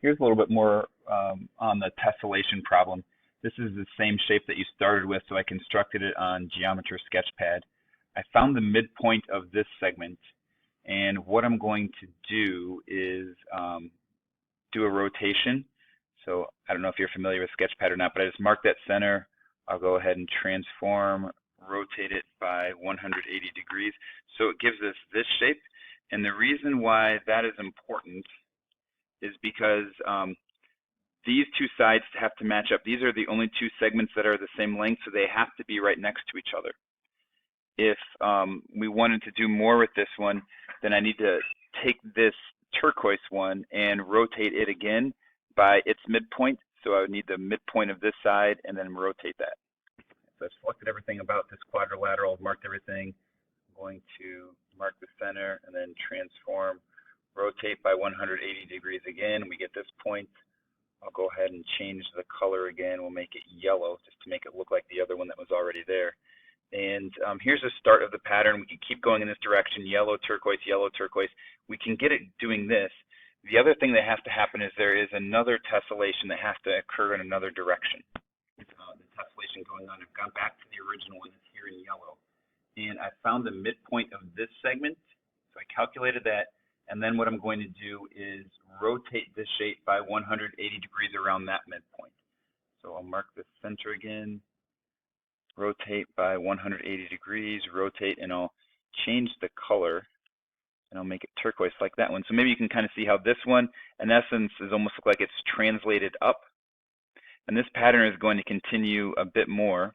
Here's a little bit more on the tessellation problem. This is the same shape that you started with, so I constructed it on Geometry Sketchpad. I found the midpoint of this segment, and what I'm going to do is do a rotation. So I don't know if you're familiar with Sketchpad or not, but I just marked that center. I'll go ahead and transform, rotate it by 180 degrees. So it gives us this shape. And the reason why that is important is because these two sides have to match up. These are the only two segments that are the same length, so they have to be right next to each other. If we wanted to do more with this one, then I need to take this turquoise one and rotate it again by its midpoint. So I would need the midpoint of this side and then rotate that. So I've selected everything about this quadrilateral, marked everything. I'm going to mark the center and then transform, rotate by 180 degrees again. We get this point. I'll go ahead and change the color again. We'll make it yellow just to make it look like the other one that was already there. And here's the start of the pattern. We can keep going in this direction, yellow, turquoise, yellow, turquoise. We can get it doing this. The other thing that has to happen is there is another tessellation that has to occur in another direction. The tessellation going on. I've gone back to the original one that's here in yellow. And I found the midpoint of this segment. So I calculated that. And then what I'm going to do is rotate this shape by 180 degrees around that midpoint. So I'll mark the center again, rotate by 180 degrees, rotate, and I'll change the color, and I'll make it turquoise like that one. So maybe you can kind of see how this one, in essence, is almost look like it's translated up. And this pattern is going to continue a bit more.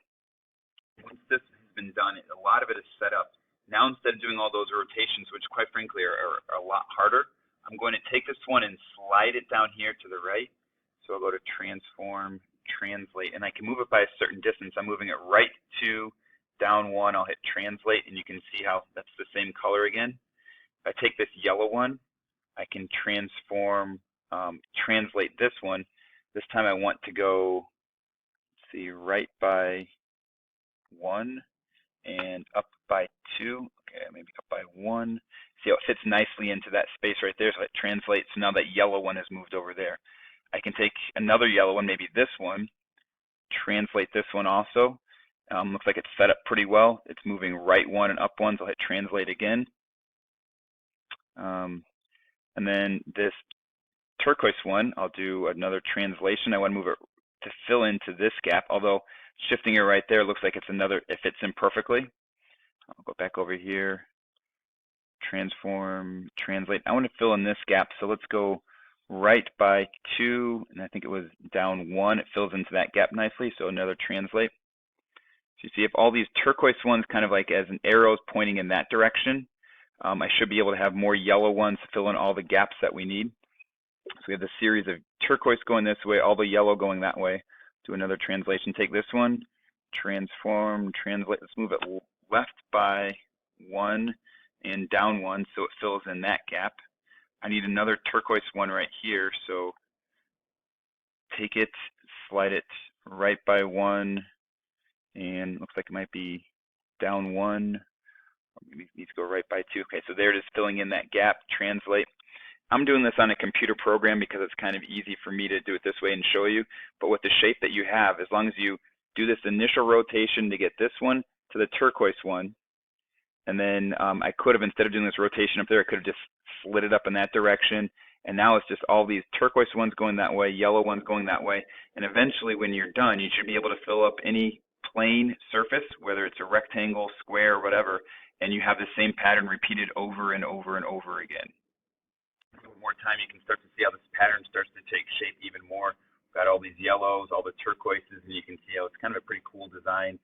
Once this has been done, a lot of it is set up. Now, instead of doing all those rotations, which quite frankly are a lot harder, I'm going to take this one and slide it down here to the right. So I'll go to transform, translate, and I can move it by a certain distance. I'm moving it right to down one. I'll hit translate, and you can see how that's the same color again. If I take this yellow one, I can transform, translate this one. This time I want to go, let's see, right by one and up by two. Okay, maybe up by one. See how it fits nicely into that space right there. So it translates. So now that yellow one has moved over there. I can take another yellow one, maybe this one, translate this one also. Looks like it's set up pretty well. It's moving right one and up one, so I'll hit translate again. And then this turquoise one, I'll do another translation. I want to move it to fill into this gap, although shifting it right there looks like it's another, it fits in perfectly. I'll go back over here, transform, translate. I want to fill in this gap, so let's go right by two, and I think it was down one. It fills into that gap nicely, so another translate. So you see if all these turquoise ones kind of like as an arrows pointing in that direction, I should be able to have more yellow ones to fill in all the gaps that we need. So we have the series of turquoise going this way, all the yellow going that way. Do another translation. Take this one, transform, translate. Let's move it left by one and down one so it fills in that gap. I need another turquoise one right here, so take it, slide it right by one, and looks like it might be down one, or maybe it needs to go right by two. Okay, so there it is, filling in that gap, translate. I'm doing this on a computer program because it's kind of easy for me to do it this way and show you, but with the shape that you have, as long as you do this initial rotation to get this one to the turquoise one, and then I could have, instead of doing this rotation up there, I could have just slid it up in that direction, and now it's just all these turquoise ones going that way, yellow ones going that way, and eventually when you're done, you should be able to fill up any plane surface, whether it's a rectangle, square, or whatever, and you have the same pattern repeated over and over and over again. With more time, you can start to see how this pattern starts to take shape even more. We've got all these yellows, all the turquoises, and you can see how it's kind of a pretty cool design.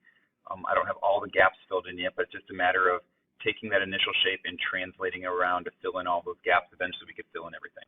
I don't have all the gaps filled in yet, but it's just a matter of taking that initial shape and translating around to fill in all those gaps. Eventually we could fill in everything.